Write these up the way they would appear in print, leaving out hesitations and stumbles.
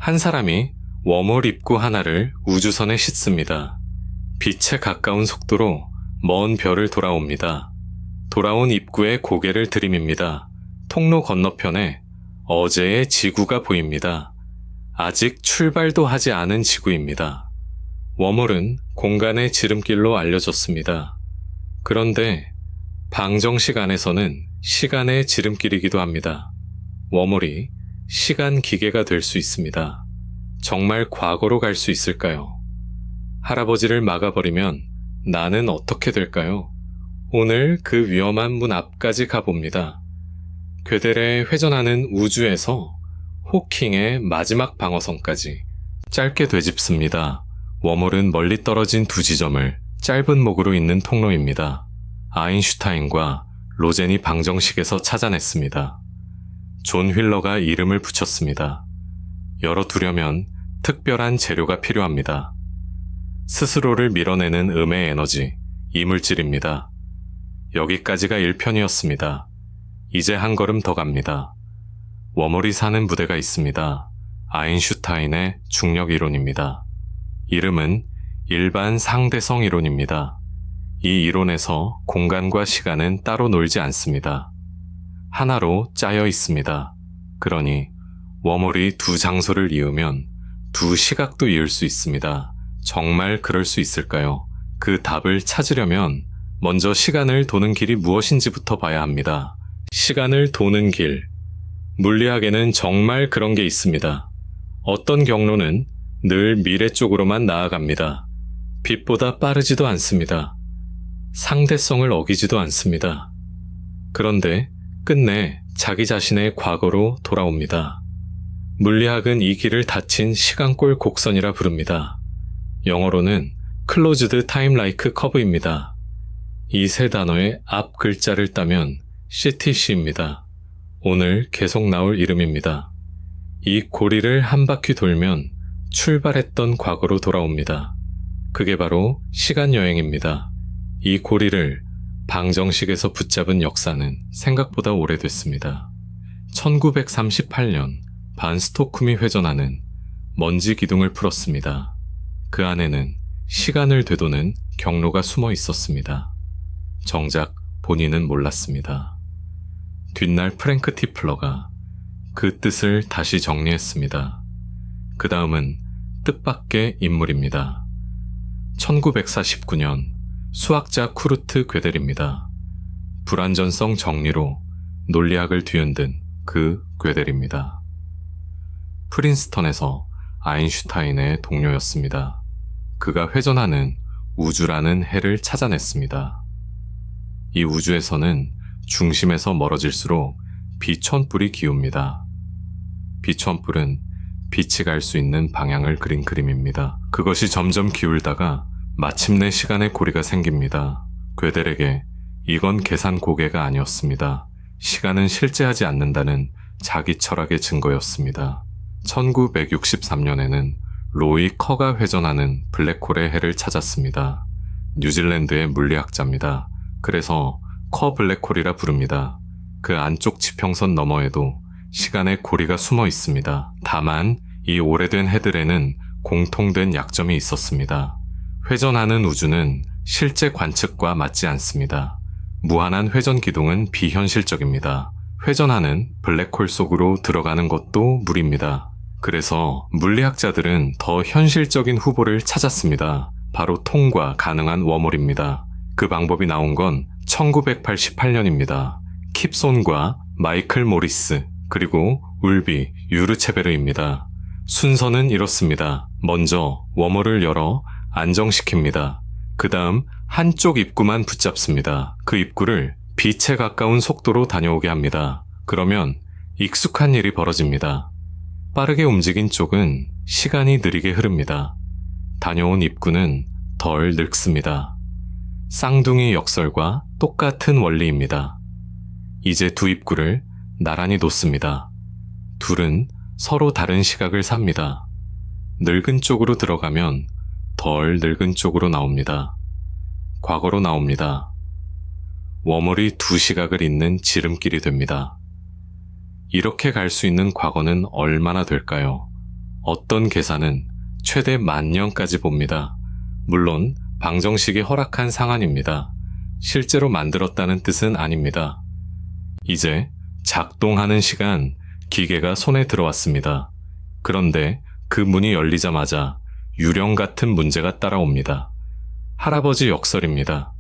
한 사람이 웜홀 입구 하나를 우주선에 싣습니다. 빛에 가까운 속도로 먼 별을 돌아옵니다. 돌아온 입구에 고개를 들이밉니다. 통로 건너편에 어제의 지구가 보입니다. 아직 출발도 하지 않은 지구입니다. 웜홀은 공간의 지름길로 알려졌습니다. 그런데 방정식 안에서는 시간의 지름길이기도 합니다. 웜홀이 시간 기계가 될 수 있습니다. 정말 과거로 갈 수 있을까요? 할아버지를 막아버리면 나는 어떻게 될까요? 오늘 그 위험한 문 앞까지 가봅니다. 괴델의 회전하는 우주에서 호킹의 마지막 방어선까지 짧게 되짚습니다. 웜홀은 멀리 떨어진 두 지점을 짧은 목으로 잇는 통로입니다. 아인슈타인과 로젠이 방정식에서 찾아냈습니다. 존 휠러가 이름을 붙였습니다. 열어두려면 특별한 재료가 필요합니다. 스스로를 밀어내는 음의 에너지, 이물질입니다. 여기까지가 1편이었습니다. 이제 한 걸음 더 갑니다. 웜홀이 사는 부대가 있습니다. 아인슈타인의 중력 이론입니다. 이름은 일반 상대성 이론입니다. 이 이론에서 공간과 시간은 따로 놀지 않습니다. 하나로 짜여 있습니다. 그러니 웜홀이 두 장소를 이으면 두 시각도 이을 수 있습니다. 정말 그럴 수 있을까요? 그 답을 찾으려면 먼저 시간을 도는 길이 무엇인지부터 봐야 합니다. 시간을 도는 길. 물리학에는 정말 그런 게 있습니다. 어떤 경로는 늘 미래 쪽으로만 나아갑니다. 빛보다 빠르지도 않습니다. 상대성을 어기지도 않습니다. 그런데 끝내 자기 자신의 과거로 돌아옵니다. 물리학은 이 길을 닫힌 시간골 곡선이라 부릅니다. 영어로는 Closed Time Like Curve입니다. 이 세 단어의 앞 글자를 따면 CTC입니다. 오늘 계속 나올 이름입니다. 이 고리를 한 바퀴 돌면 출발했던 과거로 돌아옵니다. 그게 바로 시간여행입니다. 이 고리를 방정식에서 붙잡은 역사는 생각보다 오래됐습니다. 1938년 반스토쿰이 회전하는 먼지 기둥을 풀었습니다. 그 안에는 시간을 되도는 경로가 숨어 있었습니다. 정작 본인은 몰랐습니다. 뒷날 프랭크 티플러가 그 뜻을 다시 정리했습니다. 그 다음은 뜻밖의 인물입니다. 1949년 수학자 쿠르트 괴델입니다. 불완전성 정리로 논리학을 뒤흔든 그 괴델입니다. 프린스턴에서 아인슈타인의 동료였습니다. 그가 회전하는 우주라는 해를 찾아냈습니다. 이 우주에서는 중심에서 멀어질수록 비천불이 기웁니다. 비천불은 빛이 갈 수 있는 방향을 그린 그림입니다. 그것이 점점 기울다가 마침내 시간의 고리가 생깁니다. 괴델에게 이건 계산 고개가 아니었습니다. 시간은 실제하지 않는다는 자기 철학의 증거였습니다. 1963년에는 로이 커가 회전하는 블랙홀의 해를 찾았습니다. 뉴질랜드의 물리학자입니다. 그래서 커 블랙홀이라 부릅니다. 그 안쪽 지평선 너머에도 시간의 고리가 숨어 있습니다. 다만 이 오래된 해들에는 공통된 약점이 있었습니다. 회전하는 우주는 실제 관측과 맞지 않습니다. 무한한 회전 기둥은 비현실적입니다. 회전하는 블랙홀 속으로 들어가는 것도 무리입니다. 그래서 물리학자들은 더 현실적인 후보를 찾았습니다. 바로 통과 가능한 웜홀입니다. 그 방법이 나온 건 1988년입니다. 킵손과 마이클 모리스, 그리고 울비, 유르체베르입니다. 순서는 이렇습니다. 먼저 웜홀을 열어 안정시킵니다. 그 다음 한쪽 입구만 붙잡습니다. 그 입구를 빛에 가까운 속도로 다녀오게 합니다. 그러면 익숙한 일이 벌어집니다. 빠르게 움직인 쪽은 시간이 느리게 흐릅니다. 다녀온 입구는 덜 늙습니다. 쌍둥이 역설과 똑같은 원리입니다. 이제 두 입구를 나란히 놓습니다. 둘은 서로 다른 시각을 삽니다. 늙은 쪽으로 들어가면 덜 늙은 쪽으로 나옵니다. 과거로 나옵니다. 웜홀이 두 시각을 잇는 지름길이 됩니다. 이렇게 갈 수 있는 과거는 얼마나 될까요? 어떤 계산은 최대 10,000년까지 봅니다. 물론 방정식이 허락한 상한입니다. 실제로 만들었다는 뜻은 아닙니다. 이제 작동하는 시간, 기계가 손에 들어왔습니다. 그런데 그 문이 열리자마자 유령 같은 문제가 따라옵니다. 할아버지 역설입니다.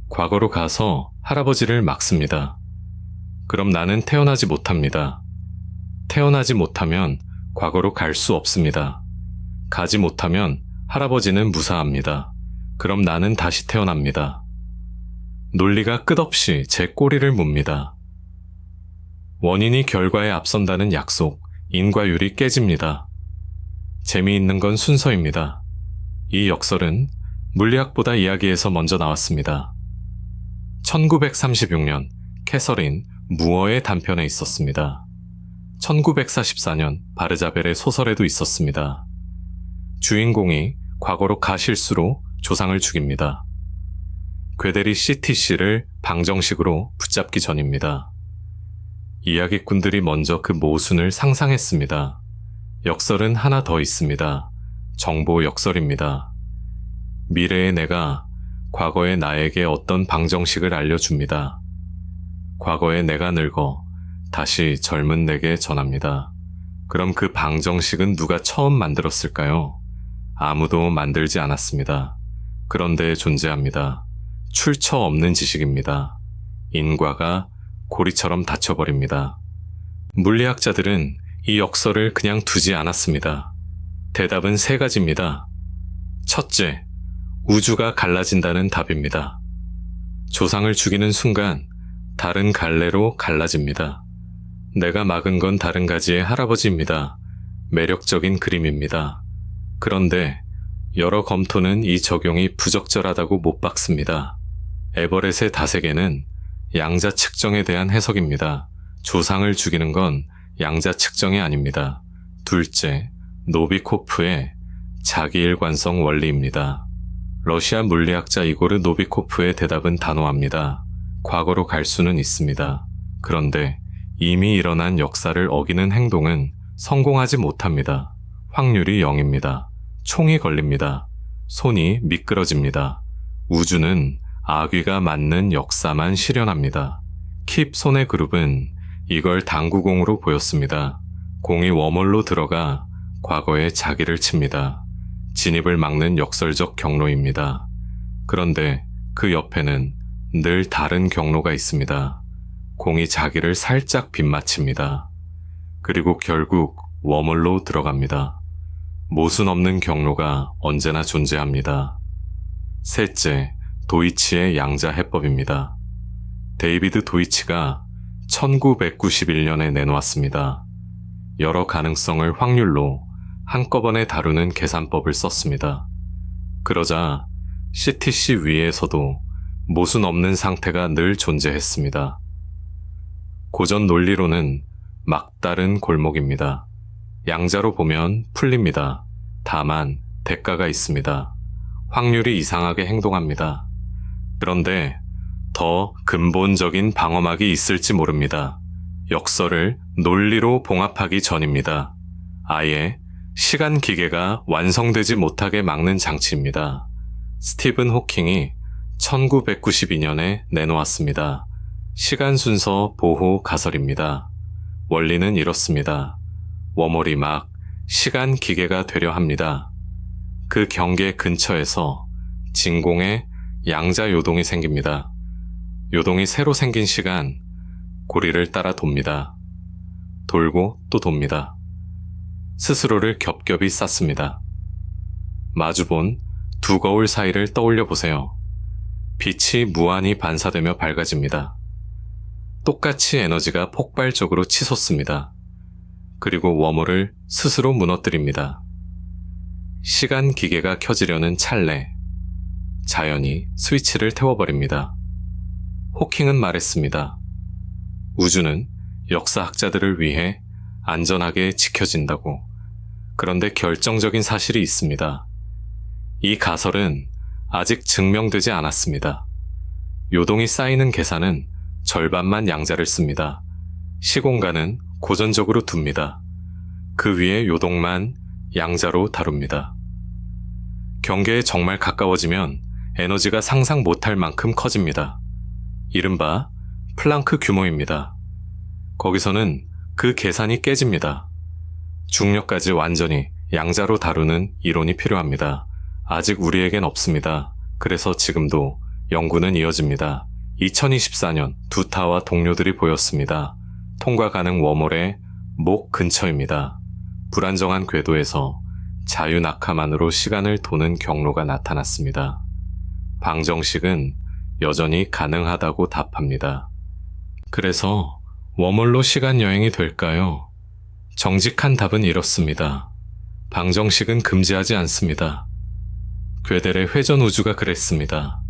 과거로 가서 할아버지를 막습니다. 그럼 나는 태어나지 못합니다. 태어나지 못하면 과거로 갈 수 없습니다. 가지 못하면 할아버지는 무사합니다. 그럼 나는 다시 태어납니다. 논리가 끝없이 제 꼬리를 묻니다. 원인이 결과에 앞선다는 약속, 인과율이 깨집니다. 재미있는 건 순서입니다. 이 역설은 물리학보다 이야기에서 먼저 나왔습니다. 1936년 캐서린 무어의 단편에 있었습니다. 1944년 바르자벨의 소설에도 있었습니다. 주인공이 과거로 가실수로 조상을 죽입니다. 괴데리 CTC를 방정식으로 붙잡기 전입니다. 이야기꾼들이 먼저 그 모순을 상상했습니다. 역설은 하나 더 있습니다. 정보 역설입니다. 미래의 내가 과거의 나에게 어떤 방정식을 알려줍니다. 과거의 내가 늙어 다시 젊은 내게 전합니다. 그럼 그 방정식은 누가 처음 만들었을까요? 아무도 만들지 않았습니다. 그런데 존재합니다. 출처 없는 지식입니다. 인과가 고리처럼 닫혀버립니다. 물리학자들은 이 역설을 그냥 두지 않았습니다. 대답은 3가지입니다. 첫째, 우주가 갈라진다는 답입니다. 조상을 죽이는 순간 다른 갈래로 갈라집니다. 내가 막은 건 다른 가지의 할아버지입니다. 매력적인 그림입니다. 그런데 여러 검토는 이 적용이 부적절하다고 못 박습니다. 에버렛의 다세계는 양자 측정에 대한 해석입니다. 조상을 죽이는 건 양자 측정이 아닙니다. 둘째, 노비코프의 자기일관성 원리입니다. 러시아 물리학자 이고르 노비코프의 대답은 단호합니다. 과거로 갈 수는 있습니다. 그런데 이미 일어난 역사를 어기는 행동은 성공하지 못합니다. 확률이 0입니다. 총이 걸립니다. 손이 미끄러집니다. 우주는 아귀가 맞는 역사만 실현합니다. 킵 손의 그룹은 이걸 당구공으로 보였습니다. 공이 웜홀로 들어가 과거에 자기를 칩니다. 진입을 막는 역설적 경로입니다. 그런데 그 옆에는 늘 다른 경로가 있습니다. 공이 자기를 살짝 빗맞춥니다. 그리고 결국 웜홀로 들어갑니다. 모순 없는 경로가 언제나 존재합니다. 셋째, 도이치의 양자 해법입니다. 데이비드 도이치가 1991년에 내놓았습니다. 여러 가능성을 확률로 한꺼번에 다루는 계산법을 썼습니다. 그러자 CTC 위에서도 모순 없는 상태가 늘 존재했습니다. 고전 논리로는 막다른 골목입니다. 양자로 보면 풀립니다. 다만 대가가 있습니다. 확률이 이상하게 행동합니다. 그런데 더 근본적인 방어막이 있을지 모릅니다. 역설을 논리로 봉합하기 전입니다. 아예 시간 기계가 완성되지 못하게 막는 장치입니다. 스티븐 호킹이 1992년에 내놓았습니다. 시간 순서 보호 가설입니다. 원리는 이렇습니다. 웜홀이 막 시간 기계가 되려 합니다. 그 경계 근처에서 진공에 양자 요동이 생깁니다. 요동이 새로 생긴 시간, 고리를 따라 돕니다. 돌고 또 돕니다. 스스로를 겹겹이 쌓습니다. 마주본 두 거울 사이를 떠올려 보세요. 빛이 무한히 반사되며 밝아집니다. 똑같이 에너지가 폭발적으로 치솟습니다. 그리고 웜홀을 스스로 무너뜨립니다. 시간 기계가 켜지려는 찰나, 자연이 스위치를 태워버립니다. 호킹은 말했습니다. 우주는 역사학자들을 위해 안전하게 지켜진다고. 그런데 결정적인 사실이 있습니다. 이 가설은 아직 증명되지 않았습니다. 요동이 쌓이는 계산은 절반만 양자를 씁니다. 시공간은 고전적으로 둡니다. 그 위에 요동만 양자로 다룹니다. 경계에 정말 가까워지면 에너지가 상상 못할 만큼 커집니다. 이른바 플랑크 규모입니다. 거기서는 그 계산이 깨집니다. 중력까지 완전히 양자로 다루는 이론이 필요합니다. 아직 우리에겐 없습니다. 그래서 지금도 연구는 이어집니다. 2024년 두타와 동료들이 보였습니다. 통과 가능 웜홀의 목 근처입니다. 불안정한 궤도에서 자유낙하만으로 시간을 도는 경로가 나타났습니다. 방정식은 여전히 가능하다고 답합니다. 그래서 웜홀로 시간 여행이 될까요? 정직한 답은 이렇습니다. 방정식은 금지하지 않습니다. 괴델의 회전 우주가 그랬습니다.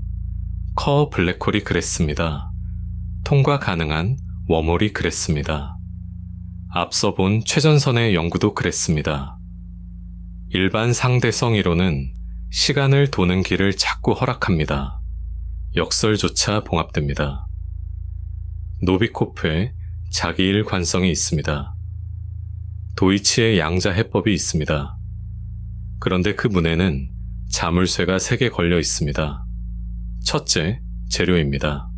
커 블랙홀이 그랬습니다. 통과 가능한 웜홀이 그랬습니다. 앞서 본 최전선의 연구도 그랬습니다. 일반 상대성 이론은 시간을 도는 길을 자꾸 허락합니다. 역설조차 봉합됩니다. 노비코프의 자기일 관성이 있습니다. 도이치의 양자 해법이 있습니다. 그런데 그 문에는 자물쇠가 3개 걸려 있습니다. 첫째, 재료입니다.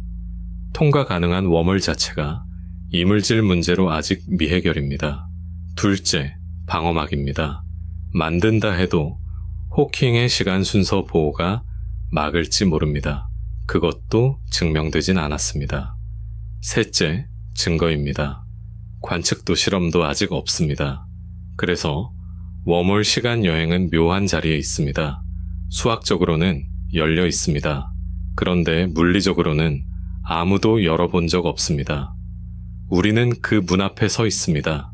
통과 가능한 웜홀 자체가 이물질 문제로 아직 미해결입니다. 둘째, 방어막입니다. 만든다 해도 호킹의 시간 순서 보호가 막을지 모릅니다. 그것도 증명되진 않았습니다. 셋째, 증거입니다. 관측도 실험도 아직 없습니다. 그래서 웜홀 시간 여행은 묘한 자리에 있습니다. 수학적으로는 열려 있습니다. 그런데 물리적으로는 아무도 열어본 적 없습니다. 우리는 그 문 앞에 서 있습니다.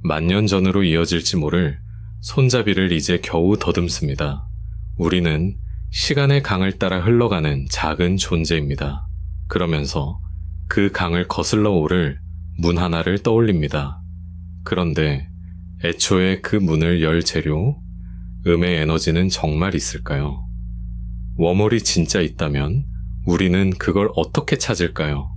만년 전으로 이어질지 모를 손잡이를 이제 겨우 더듬습니다. 우리는 시간의 강을 따라 흘러가는 작은 존재입니다. 그러면서 그 강을 거슬러 오를 문 하나를 떠올립니다. 그런데 애초에 그 문을 열 재료, 음의 에너지는 정말 있을까요? 웜홀이 진짜 있다면 우리는 그걸 어떻게 찾을까요?